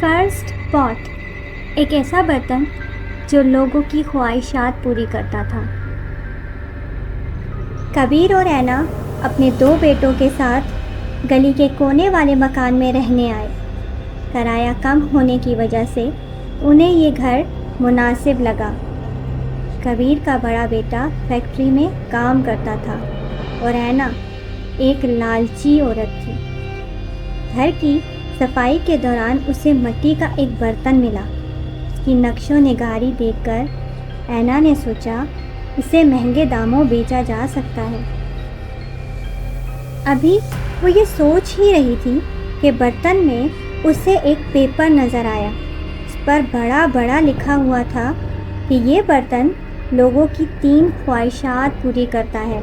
Cursed پاٹ ایک ایسا برتن جو لوگوں کی خواہشات پوری کرتا تھا۔ کبیر اور اینا اپنے 2 بیٹوں کے ساتھ گلی کے کونے والے مکان میں رہنے آئے۔ کرایہ کم ہونے کی وجہ سے انہیں یہ گھر مناسب لگا۔ کبیر کا بڑا بیٹا فیکٹری میں کام کرتا تھا اور اینا ایک لالچی عورت تھی۔ گھر کی صفائی کے دوران اسے مٹی کا ایک برتن ملا۔ اس کی نقش و نگاری دیکھ کر اینا نے سوچا اسے مہنگے داموں بیچا جا سکتا ہے۔ ابھی وہ یہ سوچ ہی رہی تھی کہ برتن میں اسے ایک پیپر نظر آیا۔ اس پر بڑا بڑا لکھا ہوا تھا کہ یہ برتن لوگوں کی 3 خواہشات پوری کرتا ہے،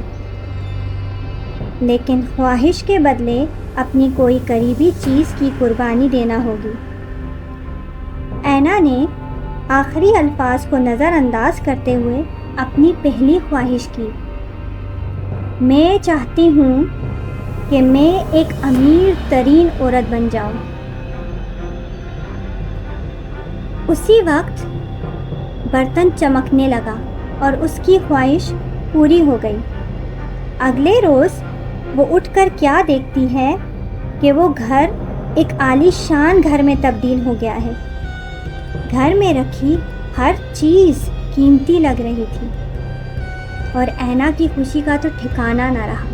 لیکن خواہش کے بدلے اپنی کوئی قریبی چیز کی قربانی دینا ہوگی۔ اینا نے آخری الفاظ کو نظر انداز کرتے ہوئے اپنی پہلی خواہش کی، میں چاہتی ہوں کہ میں ایک امیر ترین عورت بن جاؤں۔ اسی وقت برتن چمکنے لگا اور اس کی خواہش پوری ہو گئی۔ اگلے روز وہ اٹھ کر کیا دیکھتی ہے کہ وہ گھر ایک عالی شان گھر میں تبدیل ہو گیا ہے۔ گھر میں رکھی ہر چیز قیمتی لگ رہی تھی اور اینا کی خوشی کا تو ٹھکانہ نہ رہا۔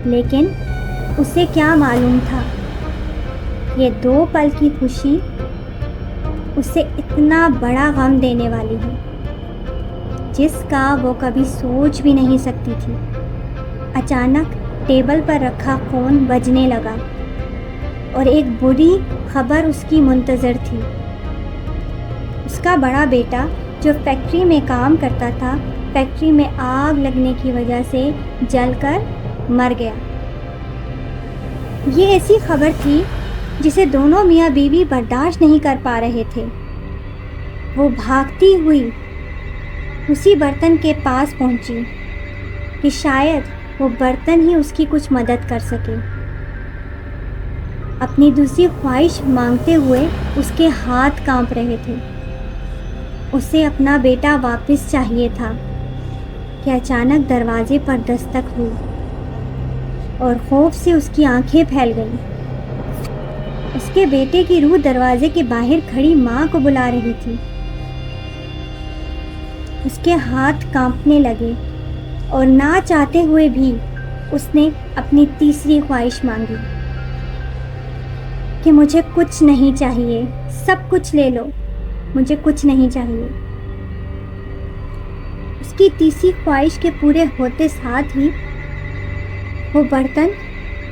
لیکن اسے کیا معلوم تھا یہ 2 پل کی خوشی اسے اتنا بڑا غم دینے والی ہے جس کا وہ کبھی سوچ بھی نہیں سکتی تھی۔ اچانک ٹیبل پر رکھا فون بجنے لگا اور ایک بری خبر اس کی منتظر تھی۔ اس کا بڑا بیٹا جو فیکٹری میں کام کرتا تھا، فیکٹری میں آگ لگنے کی وجہ سے جل کر مر گیا۔ یہ ایسی خبر تھی جسے دونوں میاں بیوی برداشت نہیں کر پا رہے تھے۔ وہ بھاگتی ہوئی اسی برتن کے پاس پہنچی کہ شاید وہ برتن ہی اس کی کچھ مدد کر سکے۔ اپنی دوسری خواہش مانگتے ہوئے اس کے ہاتھ کانپ رہے تھے۔ اسے اپنا بیٹا واپس چاہیے تھا کہ اچانک دروازے پر دستک ہوئی اور خوف سے اس کی آنکھیں پھیل گئیں۔ اس کے بیٹے کی روح دروازے کے باہر کھڑی ماں کو بلا رہی تھی۔ اس کے ہاتھ کانپنے لگے اور نہ چاہتے ہوئے بھی اس نے اپنی تیسری خواہش مانگی کہ مجھے کچھ نہیں چاہیے، سب کچھ لے لو، مجھے کچھ نہیں چاہیے۔ اس کی تیسری خواہش کے پورے ہوتے ساتھ ہی وہ برتن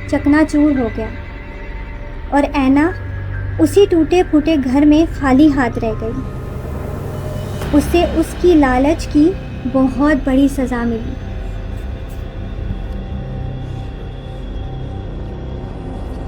چکنا چور ہو گیا اور اینا اسی ٹوٹے پھوٹے گھر میں خالی ہاتھ رہ گئی۔ اسے اس کی لالچ کی بہت بڑی سزا ملی۔